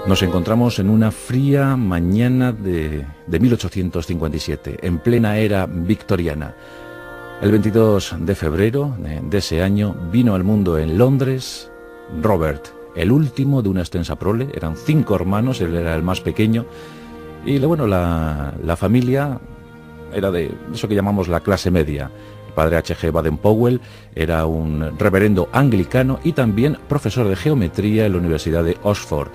Nos encontramos en una fría mañana de 1857, en plena era victoriana. El 22 de febrero de ese año vino al mundo en Londres Robert, el último de una extensa prole. Eran 5 hermanos, él era el más pequeño. Y la familia era de eso que llamamos la clase media. El padre H.G. Baden-Powell era un reverendo anglicano y también profesor de geometría en la Universidad de Oxford.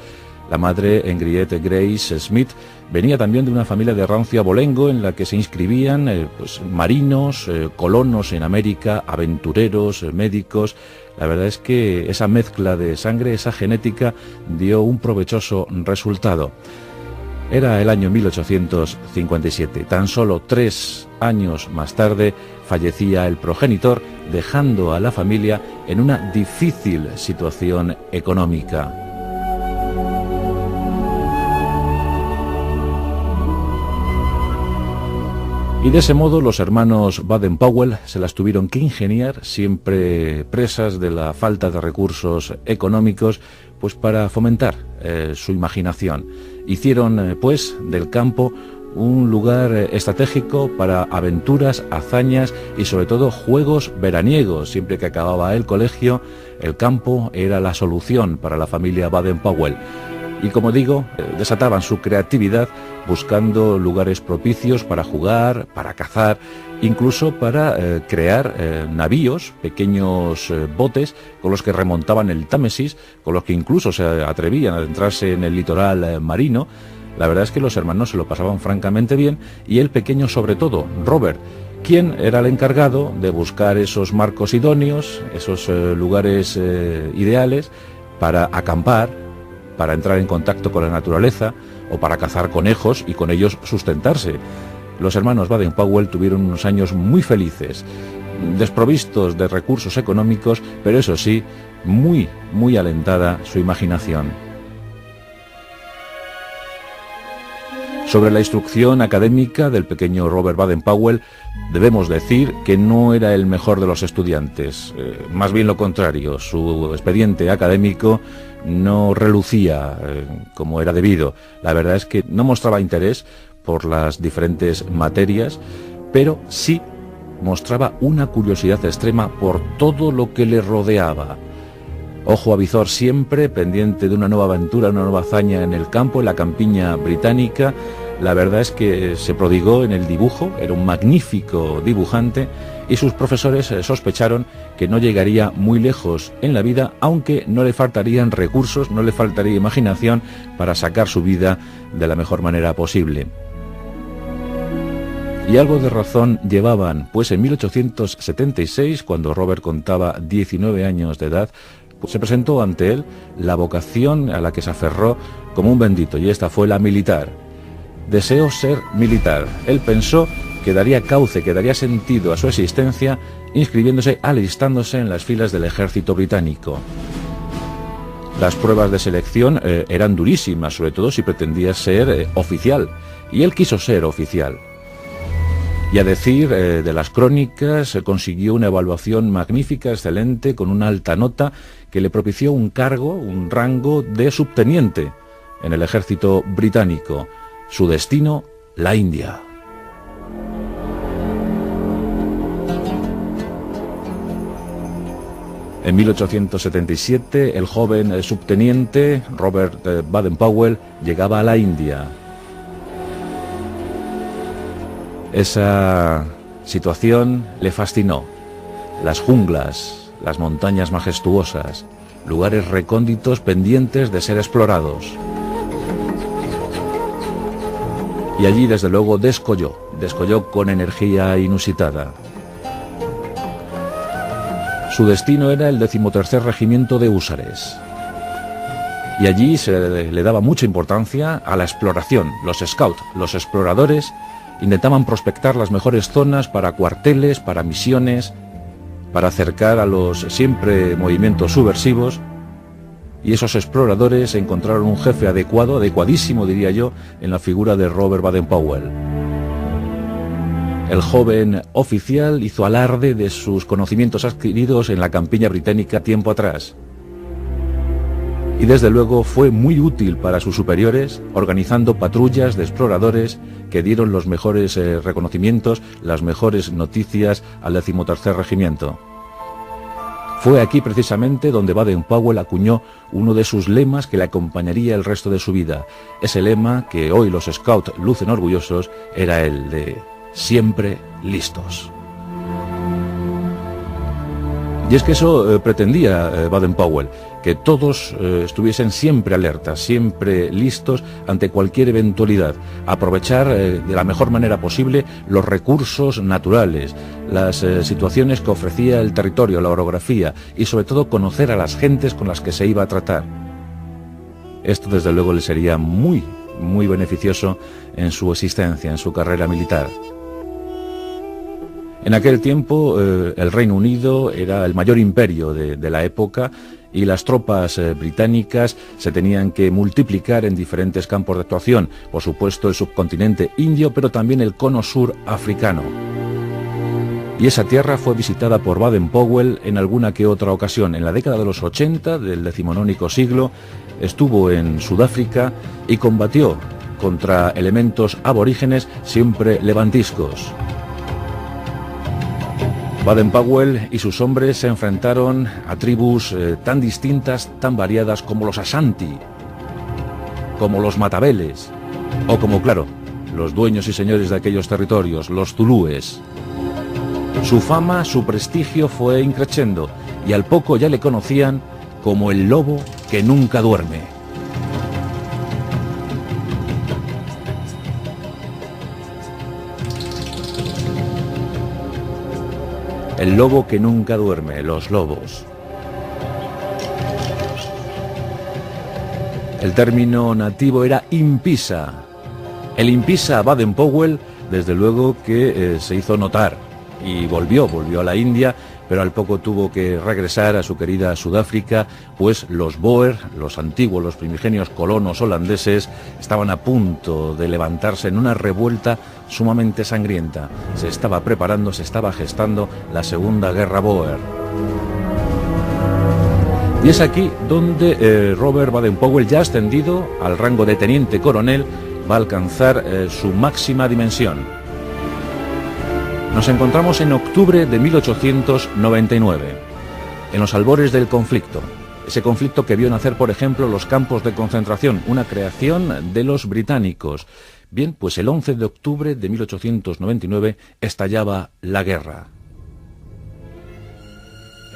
La madre, Henriette Grace Smith, venía también de una familia de rancio abolengo en la que se inscribían marinos, colonos en América, aventureros, médicos. La verdad es que esa mezcla de sangre, esa genética, dio un provechoso resultado. Era el año 1857. Tan solo 3 años más tarde fallecía el progenitor, dejando a la familia en una difícil situación económica. Y de ese modo los hermanos Baden-Powell se las tuvieron que ingeniar, siempre presas de la falta de recursos económicos, pues para fomentar su imaginación. Hicieron pues del campo un lugar estratégico para aventuras, hazañas y sobre todo juegos veraniegos. Siempre que acababa el colegio, el campo era la solución para la familia Baden-Powell. Y como digo, desataban su creatividad buscando lugares propicios para jugar, para cazar, incluso para crear navíos, pequeños botes con los que remontaban el Támesis, con los que incluso se atrevían a adentrarse en el litoral marino. La verdad es que los hermanos se lo pasaban francamente bien, y el pequeño sobre todo, Robert, quien era el encargado de buscar esos marcos idóneos, esos lugares ideales para acampar, para entrar en contacto con la naturaleza o para cazar conejos y con ellos sustentarse. Los hermanos Baden-Powell tuvieron unos años muy felices, desprovistos de recursos económicos, pero eso sí, muy alentada su imaginación. Sobre la instrucción académica del pequeño Robert Baden-Powell, debemos decir que no era el mejor de los estudiantes, más bien lo contrario. Su expediente académico no relucía como era debido. La verdad es que no mostraba interés por las diferentes materias, pero sí mostraba una curiosidad extrema por todo lo que le rodeaba. Ojo avizor siempre, pendiente de una nueva aventura, una nueva hazaña en el campo, en la campiña británica. La verdad es que se prodigó en el dibujo, era un magnífico dibujante, y sus profesores sospecharon que no llegaría muy lejos en la vida, aunque no le faltarían recursos, no le faltaría imaginación para sacar su vida de la mejor manera posible. Y algo de razón llevaban, pues en 1876, cuando Robert contaba 19 años de edad, se presentó ante él la vocación a la que se aferró como un bendito, y esta fue la militar. Deseó ser militar. Él pensó que daría cauce, que daría sentido a su existencia inscribiéndose, alistándose en las filas del ejército británico. Las pruebas de selección eran durísimas, sobre todo si pretendía ser oficial, y él quiso ser oficial. Y a decir de las crónicas, consiguió una evaluación magnífica, excelente, con una alta nota que le propició un cargo, un rango de subteniente en el ejército británico. Su destino, la India. En 1877, el joven subteniente Robert Baden-Powell llegaba a la India. Esa situación le fascinó. Las junglas, las montañas majestuosas, lugares recónditos pendientes de ser explorados. Y allí, desde luego, descolló con energía inusitada. Su destino era el 13º Regimiento de Húsares. Y allí se le daba mucha importancia a la exploración. Los scouts, los exploradores, intentaban prospectar las mejores zonas para cuarteles, para misiones, para acercar a los siempre movimientos subversivos. Y esos exploradores encontraron un jefe adecuado, adecuadísimo diría yo, en la figura de Robert Baden-Powell. El joven oficial hizo alarde de sus conocimientos adquiridos en la campiña británica tiempo atrás. Y desde luego fue muy útil para sus superiores, organizando patrullas de exploradores que dieron los mejores reconocimientos, las mejores noticias al 13º Regimiento. Fue aquí precisamente donde Baden-Powell acuñó uno de sus lemas que le acompañaría el resto de su vida. Ese lema que hoy los Scouts lucen orgullosos era el de siempre listos. Y es que eso pretendía Baden-Powell, que todos estuviesen siempre alertas, siempre listos ante cualquier eventualidad, aprovechar de la mejor manera posible los recursos naturales, las situaciones que ofrecía el territorio, la orografía y sobre todo conocer a las gentes con las que se iba a tratar. Esto desde luego le sería muy beneficioso en su existencia, en su carrera militar. En aquel tiempo el Reino Unido era el mayor imperio de la época y las tropas británicas se tenían que multiplicar en diferentes campos de actuación. Por supuesto el subcontinente indio, pero también el cono sur africano. Y esa tierra fue visitada por Baden-Powell en alguna que otra ocasión. En la década de los 80 del decimonónico siglo estuvo en Sudáfrica y combatió contra elementos aborígenes siempre levantiscos. Baden-Powell y sus hombres se enfrentaron a tribus tan distintas, tan variadas como los Ashanti, como los Matabeles, o como, claro, los dueños y señores de aquellos territorios, los zulúes. Su fama, su prestigio fue increciendo, y al poco ya le conocían como el lobo que nunca duerme. El lobo que nunca duerme, los lobos. El término nativo era impisa. El impisa Baden-Powell, desde luego que se hizo notar y volvió a la India, pero al poco tuvo que regresar a su querida Sudáfrica, pues los Boer, los antiguos, los primigenios colonos holandeses, estaban a punto de levantarse en una revuelta sumamente sangrienta. Se estaba preparando, se estaba gestando la Segunda Guerra Boer. Y es aquí donde Robert Baden-Powell, ya ascendido al rango de teniente coronel, va a alcanzar su máxima dimensión. Nos encontramos en octubre de 1899, en los albores del conflicto. Ese conflicto que vio nacer, por ejemplo, los campos de concentración, una creación de los británicos. Bien, pues el 11 de octubre de 1899 estallaba la guerra.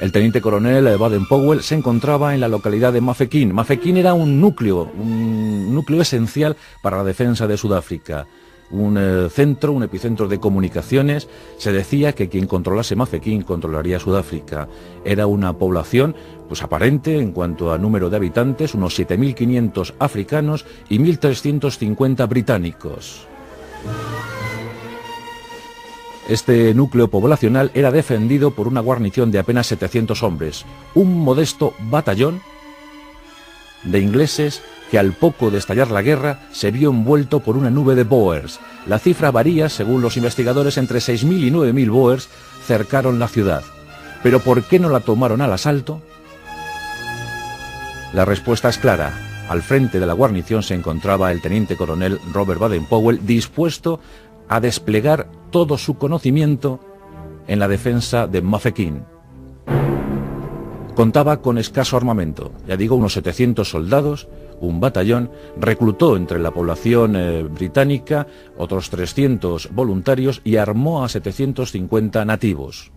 El teniente coronel Baden-Powell se encontraba en la localidad de Mafeking. Mafeking era un núcleo esencial para la defensa de Sudáfrica. Un centro, un epicentro de comunicaciones. Se decía que quien controlase Mafeking controlaría Sudáfrica. Era una población pues aparente en cuanto a número de habitantes, unos 7.500 africanos y 1.350 británicos. Este núcleo poblacional era defendido por una guarnición de apenas 700 hombres, un modesto batallón de ingleses que al poco de estallar la guerra se vio envuelto por una nube de Boers. La cifra varía, según los investigadores, entre 6.000 y 9.000 Boers cercaron la ciudad. ¿Pero por qué no la tomaron al asalto? La respuesta es clara. Al frente de la guarnición se encontraba el teniente coronel Robert Baden-Powell, dispuesto a desplegar todo su conocimiento en la defensa de Mafeking. Contaba con escaso armamento, ya digo, unos 700 soldados, un batallón, reclutó entre la población británica otros 300 voluntarios y armó a 750 nativos.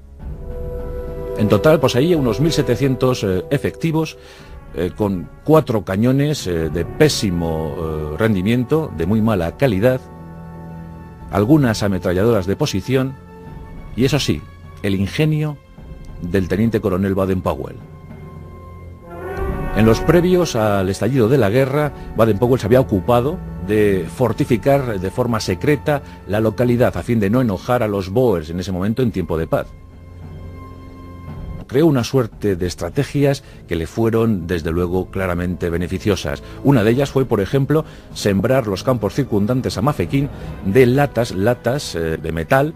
En total poseía unos 1.700 efectivos, con 4 cañones de pésimo rendimiento, de muy mala calidad, algunas ametralladoras de posición y, eso sí, el ingenio del teniente coronel Baden-Powell. En los previos al estallido de la guerra, Baden-Powell se había ocupado de fortificar de forma secreta la localidad a fin de no enojar a los Boers en ese momento en tiempo de paz. Creó una suerte de estrategias que le fueron, desde luego, claramente beneficiosas. Una de ellas fue, por ejemplo, sembrar los campos circundantes a Mafeking de latas de metal,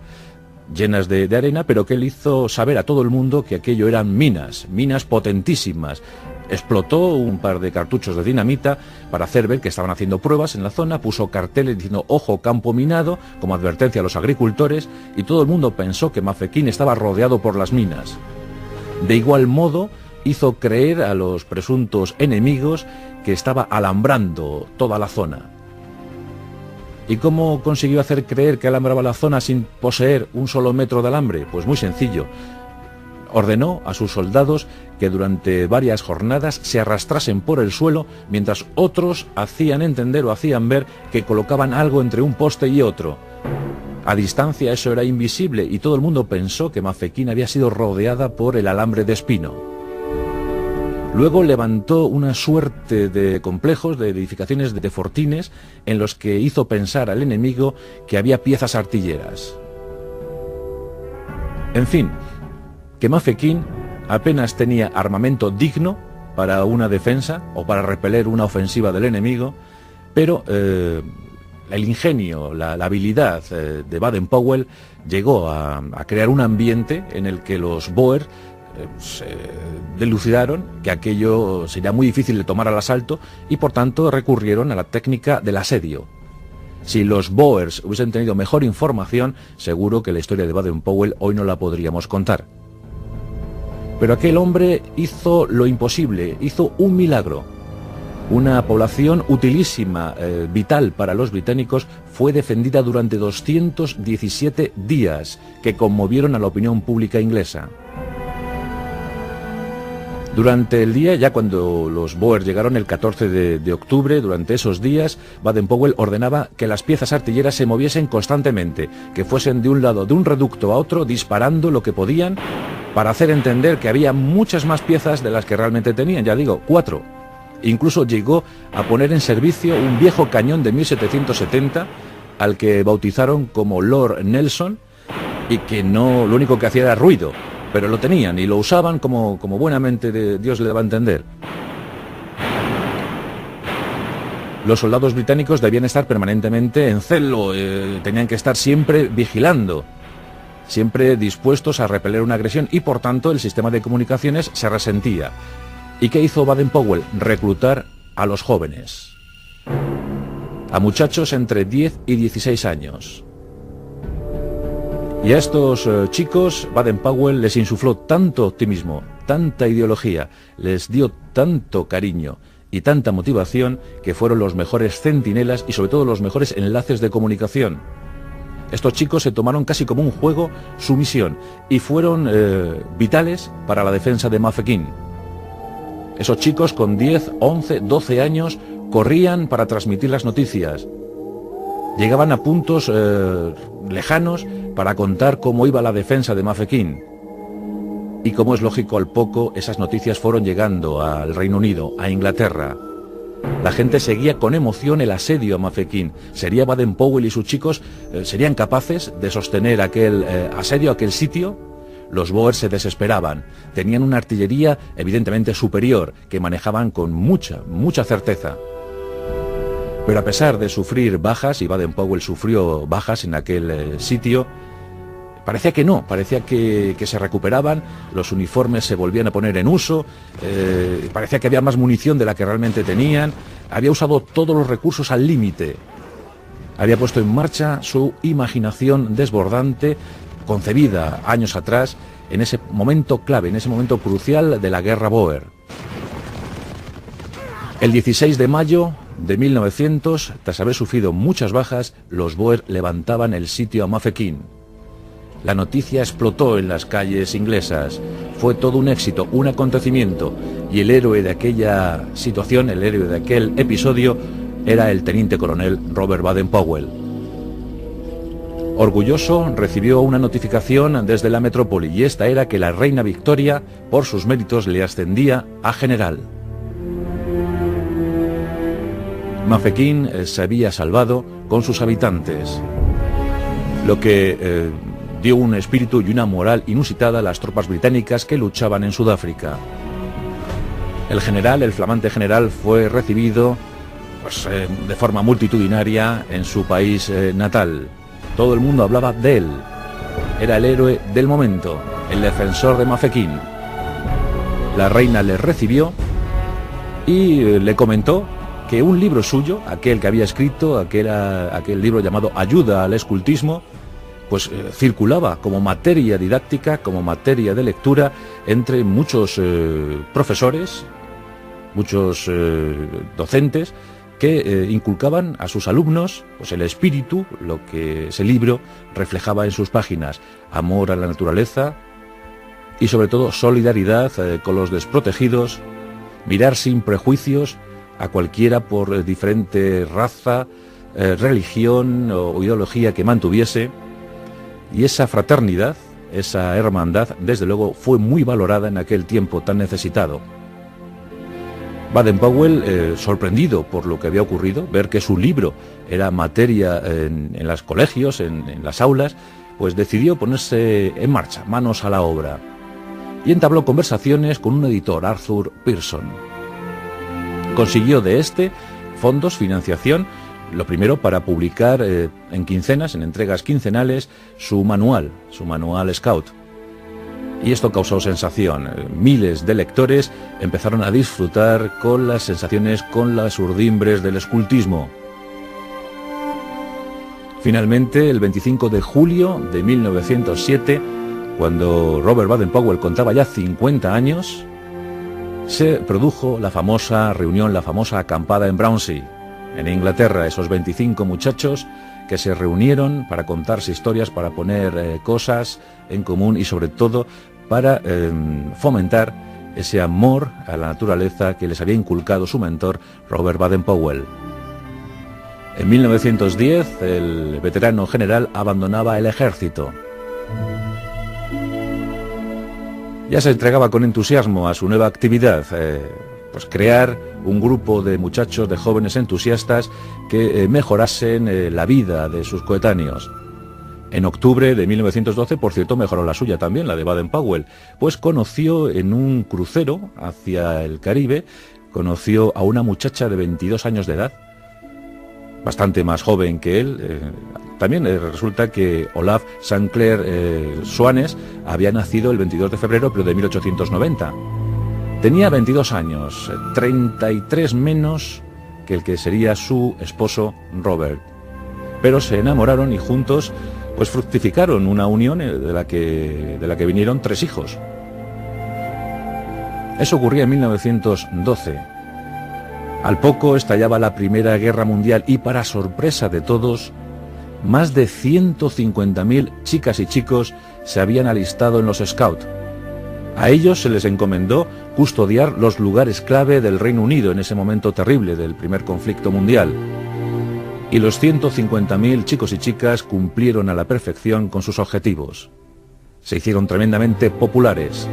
llenas de arena, pero que él hizo saber a todo el mundo que aquello eran minas potentísimas, Explotó un par de cartuchos de dinamita para hacer ver que estaban haciendo pruebas en la zona, puso carteles diciendo "ojo, campo minado", como advertencia a los agricultores, y todo el mundo pensó que Mafeking estaba rodeado por las minas. De igual modo, hizo creer a los presuntos enemigos que estaba alambrando toda la zona. ¿Y cómo consiguió hacer creer que alambraba la zona sin poseer un solo metro de alambre? Pues muy sencillo. Ordenó a sus soldados que durante varias jornadas se arrastrasen por el suelo mientras otros hacían entender o hacían ver que colocaban algo entre un poste y otro. A distancia eso era invisible y todo el mundo pensó que Mafeking había sido rodeada por el alambre de espino. Luego levantó una suerte de complejos, de edificaciones de fortines, en los que hizo pensar al enemigo que había piezas artilleras. En fin, que Mafeking apenas tenía armamento digno para una defensa o para repeler una ofensiva del enemigo, pero el ingenio, la habilidad de Baden-Powell llegó a crear un ambiente en el que los Boer se delucidaron que aquello sería muy difícil de tomar al asalto y por tanto recurrieron a la técnica del asedio. Si los Boers hubiesen tenido mejor información, seguro que la historia de Baden-Powell hoy no la podríamos contar. Pero aquel hombre hizo lo imposible, hizo un milagro. Una población utilísima, vital para los británicos, fue defendida durante 217 días, que conmovieron a la opinión pública inglesa. Durante el día, ya cuando los Boers llegaron el 14 de octubre, durante esos días, Baden-Powell ordenaba que las piezas artilleras se moviesen constantemente, que fuesen de un lado de un reducto a otro, disparando lo que podían, para hacer entender que había muchas más piezas de las que realmente tenían, ya digo, 4. Incluso llegó a poner en servicio un viejo cañón de 1770, al que bautizaron como Lord Nelson, y que no, lo único que hacía era ruido, pero lo tenían y lo usaban como buenamente Dios le daba a entender. Los soldados británicos debían estar permanentemente en celo, tenían que estar siempre vigilando, siempre dispuestos a repeler una agresión y por tanto el sistema de comunicaciones se resentía. ¿Y qué hizo Baden-Powell? Reclutar a los jóvenes, a muchachos entre 10 y 16 años. Y a estos chicos Baden-Powell les insufló tanto optimismo, tanta ideología, les dio tanto cariño y tanta motivación que fueron los mejores centinelas y sobre todo los mejores enlaces de comunicación. Estos chicos se tomaron casi como un juego su misión y fueron vitales para la defensa de Mafeking. Esos chicos con 10, 11, 12 años corrían para transmitir las noticias. Llegaban a puntos lejanos para contar cómo iba la defensa de Mafeking. Y como es lógico, al poco esas noticias fueron llegando al Reino Unido, a Inglaterra. La gente seguía con emoción el asedio a Mafeking. ¿Sería Baden-Powell y sus chicos serían capaces de sostener aquel asedio, aquel sitio? Los Boers se desesperaban. Tenían una artillería evidentemente superior, que manejaban con mucha certeza. Pero a pesar de sufrir bajas, y Baden-Powell sufrió bajas en aquel sitio, parecía que no, parecía que se recuperaban, los uniformes se volvían a poner en uso, parecía que había más munición de la que realmente tenían, había usado todos los recursos al límite, había puesto en marcha su imaginación desbordante, concebida años atrás, en ese momento clave, en ese momento crucial de la guerra Boer. El 16 de mayo de 1900, tras haber sufrido muchas bajas, los Boer levantaban el sitio a Mafeking. La noticia explotó en las calles inglesas. Fue todo un éxito, un acontecimiento, y el héroe de aquella situación, el héroe de aquel episodio, era el teniente coronel Robert Baden-Powell. Orgulloso, recibió una notificación desde la metrópoli, y esta era que la reina Victoria, por sus méritos, le ascendía a general. Mafeking se había salvado con sus habitantes, lo que dio un espíritu y una moral inusitada a las tropas británicas que luchaban en Sudáfrica. El general, el flamante general, fue recibido de forma multitudinaria en su país natal. Todo el mundo hablaba de él. Era el héroe del momento, el defensor de Mafeking. La reina le recibió y le comentó que un libro suyo, aquel que había escrito, aquel libro llamado Ayuda al escultismo, pues circulaba como materia didáctica, como materia de lectura entre muchos profesores, muchos docentes que inculcaban a sus alumnos pues el espíritu, lo que ese libro reflejaba en sus páginas: amor a la naturaleza y sobre todo solidaridad con los desprotegidos, mirar sin prejuicios a cualquiera por diferente raza, religión o ideología que mantuviese. Y esa fraternidad, esa hermandad, desde luego fue muy valorada en aquel tiempo tan necesitado. Baden-Powell, sorprendido por lo que había ocurrido, ver que su libro era materia en los colegios, en las aulas, pues decidió ponerse en marcha, manos a la obra, y entabló conversaciones con un editor, Arthur Pearson. Consiguió de este fondos, financiación, lo primero para publicar en quincenas, en entregas quincenales, su manual Scout. Y esto causó sensación. Miles de lectores empezaron a disfrutar con las sensaciones, con las urdimbres del escultismo. Finalmente, el 25 de julio de 1907, cuando Robert Baden-Powell contaba ya 50 años, se produjo la famosa reunión, la famosa acampada en Brownsea, en Inglaterra. Esos 25 muchachos que se reunieron para contarse historias, para poner cosas en común y sobre todo para fomentar ese amor a la naturaleza que les había inculcado su mentor Robert Baden-Powell. En 1910 el veterano general abandonaba el ejército. Ya se entregaba con entusiasmo a su nueva actividad, pues crear un grupo de muchachos, de jóvenes entusiastas que mejorasen la vida de sus coetáneos. En octubre de 1912, por cierto, mejoró la suya también, la de Baden-Powell, pues conoció en un crucero hacia el Caribe, conoció a una muchacha de 22 años de edad, bastante más joven que él. También resulta que Olaf Sancler Soanes había nacido el 22 de febrero, pero de 1890. Tenía 22 años, 33 menos que el que sería su esposo Robert. Pero se enamoraron y juntos pues fructificaron una unión de la que vinieron 3 hijos. Eso ocurría en 1912. Al poco estallaba la Primera Guerra Mundial y, para sorpresa de todos, más de 150.000 chicas y chicos se habían alistado en los Scouts. A ellos se les encomendó custodiar los lugares clave del Reino Unido en ese momento terrible del primer conflicto mundial. Y los 150.000 chicos y chicas cumplieron a la perfección con sus objetivos. Se hicieron tremendamente populares.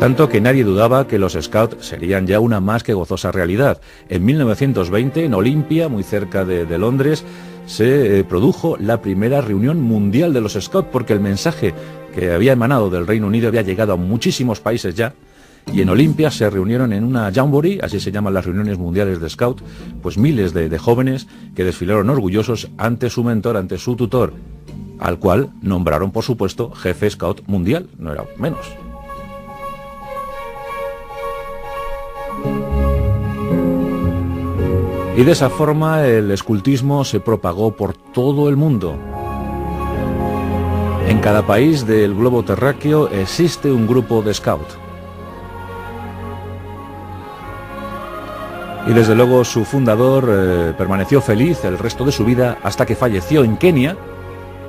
Tanto que nadie dudaba que los Scouts serían ya una más que gozosa realidad. En 1920, en Olimpia, muy cerca de Londres, se produjo la primera reunión mundial de los Scouts, porque el mensaje que había emanado del Reino Unido había llegado a muchísimos países ya, y en Olimpia se reunieron en una jamboree, así se llaman las reuniones mundiales de Scout, pues miles de jóvenes que desfilaron orgullosos ante su mentor, ante su tutor, al cual nombraron, por supuesto, jefe Scout mundial, no era menos. Y de esa forma el escultismo se propagó por todo el mundo. En cada país del globo terráqueo existe un grupo de Scout. Y desde luego su fundador permaneció feliz el resto de su vida hasta que falleció en Kenia.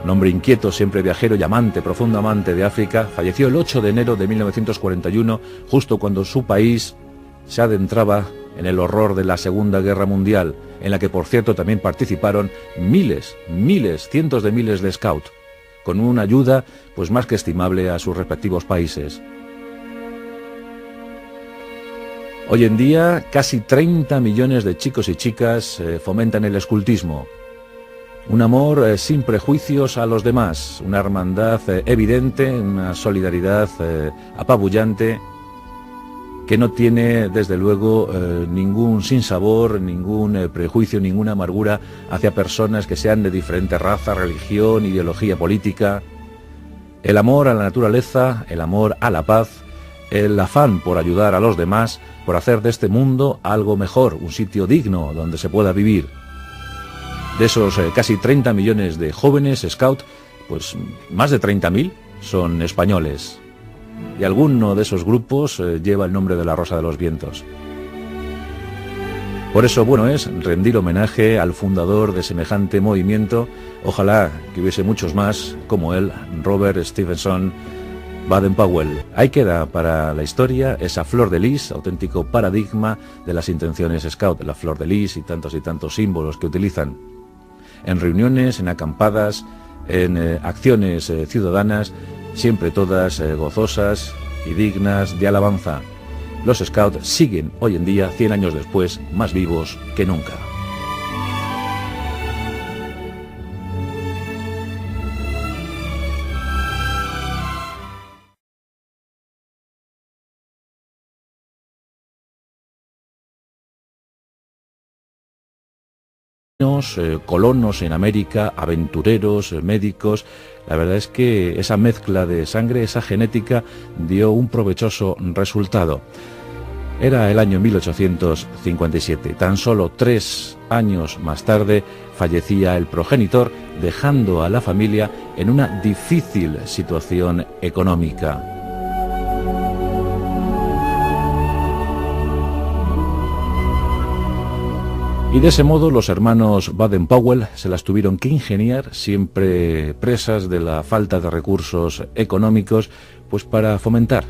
Un hombre inquieto, siempre viajero y amante, profundo amante de África. Falleció el 8 de enero de 1941, justo cuando su país se adentraba en el horror de la Segunda Guerra Mundial, en la que, por cierto, también participaron cientos de miles de Scouts, con una ayuda pues más que estimable a sus respectivos países. Hoy en día, casi 30 millones de chicos y chicas fomentan el escultismo. Un amor sin prejuicios a los demás, una hermandad evidente, una solidaridad apabullante, que no tiene, desde luego, ningún sinsabor, ningún prejuicio, ninguna amargura hacia personas que sean de diferente raza, religión, ideología política. El amor a la naturaleza, el amor a la paz, el afán por ayudar a los demás, por hacer de este mundo algo mejor, un sitio digno donde se pueda vivir. De esos casi 30 millones de jóvenes scout, pues más de 30.000 son españoles. Y alguno de esos grupos lleva el nombre de la Rosa de los Vientos. Por eso, bueno es rendir homenaje al fundador de semejante movimiento. Ojalá que hubiese muchos más como él, Robert Stevenson Baden-Powell. Ahí queda para la historia esa flor de lis, auténtico paradigma de las intenciones scout, la flor de lis y tantos símbolos que utilizan. En reuniones, en acampadas, en acciones ciudadanas, siempre todas gozosas y dignas de alabanza. Los scouts siguen hoy en día, 100 años después, más vivos que nunca. Colonos en América, aventureros, médicos. La verdad es que esa mezcla de sangre, esa genética, dio un provechoso resultado. Era el año 1857. Tan solo 3 años más tarde fallecía el progenitor, dejando a la familia en una difícil situación económica. Y de ese modo los hermanos Baden-Powell se las tuvieron que ingeniar, siempre presas de la falta de recursos económicos, pues para fomentar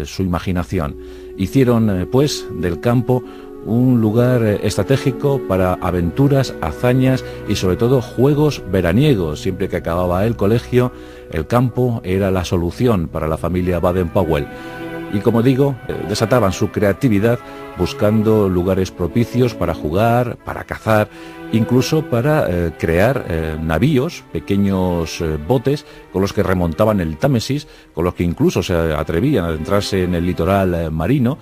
su imaginación. Hicieron pues del campo un lugar estratégico para aventuras, hazañas y sobre todo juegos veraniegos. Siempre que acababa el colegio, el campo era la solución para la familia Baden-Powell. Y como digo, desataban su creatividad buscando lugares propicios para jugar, para cazar, incluso para crear navíos, pequeños botes con los que remontaban el Támesis, con los que incluso se atrevían a adentrarse en el litoral marino.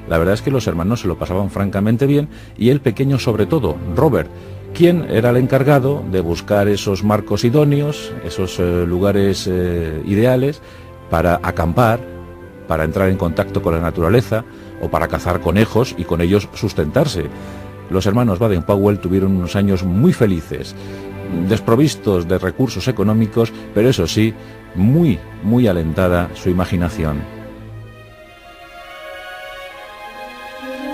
La verdad es que los hermanos se lo pasaban francamente bien, y el pequeño sobre todo, Robert, quien era el encargado de buscar esos marcos idóneos, esos lugares ideales para acampar, para entrar en contacto con la naturaleza o para cazar conejos y con ellos sustentarse. Los hermanos Baden-Powell tuvieron unos años muy felices, desprovistos de recursos económicos, pero eso sí, muy alentada su imaginación.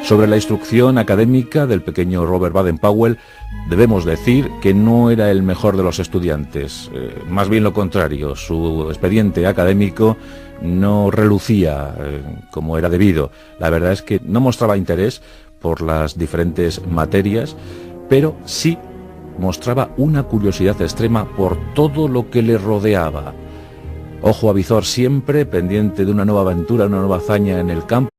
Sobre la instrucción académica del pequeño Robert Baden-Powell, debemos decir que no era el mejor de los estudiantes, más bien lo contrario. Su expediente académico no relucía como era debido. La verdad es que no mostraba interés por las diferentes materias, pero sí mostraba una curiosidad extrema por todo lo que le rodeaba. Ojo avizor siempre, pendiente de una nueva aventura, una nueva hazaña en el campo.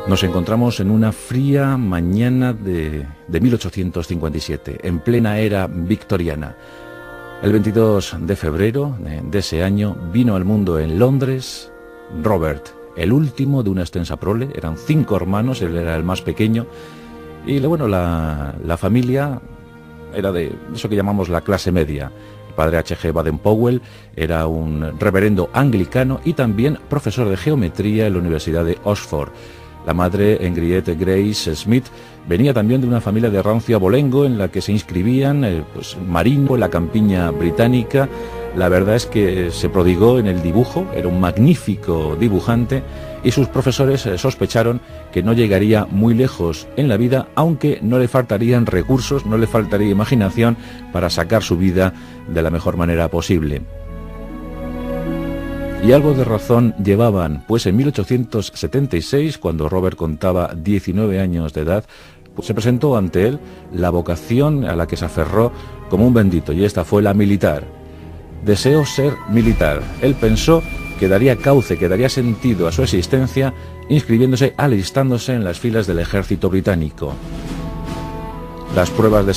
Nos encontramos en una fría mañana de 1857, en plena era victoriana. El 22 de febrero de ese año vino al mundo en Londres Robert, el último de una extensa prole. Eran 5 hermanos, él era el más pequeño. Y bueno, la familia era de eso que llamamos la clase media. El padre H.G. Baden-Powell era un reverendo anglicano y también profesor de geometría en la Universidad de Oxford. La madre, Henriette Grace Smith, venía también de una familia de rancio abolengo en la que se inscribían marino en la campiña británica. La verdad es que se prodigó en el dibujo, era un magnífico dibujante, y sus profesores sospecharon que no llegaría muy lejos en la vida, aunque no le faltarían recursos, no le faltaría imaginación para sacar su vida de la mejor manera posible. Y algo de razón llevaban, pues en 1876, cuando Robert contaba 19 años de edad, pues se presentó ante él la vocación a la que se aferró como un bendito, y esta fue la militar. Deseó ser militar. Él pensó que daría cauce, que daría sentido a su existencia, inscribiéndose, alistándose en las filas del ejército británico. Las pruebas de